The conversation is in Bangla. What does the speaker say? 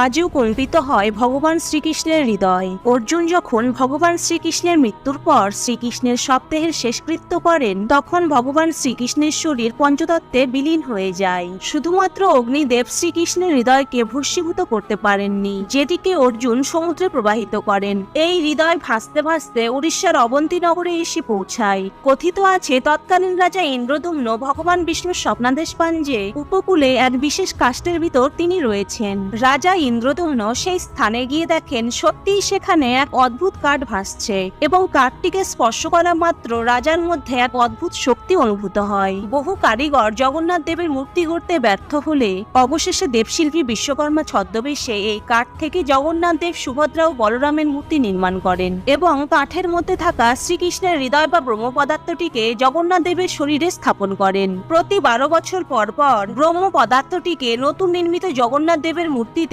আজও কম্পিত হয় ভগবান শ্রীকৃষ্ণের হৃদয়। অর্জুন যখন ভগবান শ্রীকৃষ্ণের মৃত্যুর পর শ্রীকৃষ্ণের সপ্তাহের শেষকৃত্য করেন, তখন ভগবান শ্রীকৃষ্ণের শরীর পঞ্চতত্ত্বে বিলীন হয়ে যায়। শুধুমাত্র অগ্নিদেব শ্রীকৃষ্ণের হৃদয়কে ভস্মীভূত করতে পারেননি, যেটিকে অর্জুন সমুদ্রে প্রবাহিত করেন। এই হৃদয় ভাসতে ভাসতে উড়িষ্যার অবন্তী নগরে এসে পৌঁছায়। কথিত আছে তৎকালীন রাজা ইন্দ্রদুম্ন ভগবান বিষ্ণুর স্বপ্নাদেশ পান যে উপকূলে এক বিশেষ কাষ্ঠের ভিতর তিনি রয়েছেন। রাজা ইন্দ্রদুম্ন সেই স্থানে গিয়ে দেখেন সত্যিই সেখানে এক অদ্ভুত কাঠ ভাসছে এবং কাঠটিকে স্পর্শ করা মাত্র রাজার মধ্যে এক অদ্ভুত শক্তি অনুভূত হয়। বহু কারিগর জগন্নাথ দেবের মূর্তি গড়তে ব্যর্থ হলে অবশেষে দেবশিল্পী বিশ্বকর্মা ছদ্মবেশে এই কাঠ থেকে জগন্নাথ দেব, সুভদ্রা ও বলরামের মূর্তি নির্মাণ করেন এবং কাঠের মধ্যে থাকা শ্রীকৃষ্ণের হৃদয় বা ব্রহ্ম পদার্থটিকে জগন্নাথ দেবের শরীরে স্থাপন করেন। প্রতি 12 বছর পর পর ব্রহ্ম পদার্থটিকে নতুন নির্মিত জগন্নাথ দেবের মূর্তিতে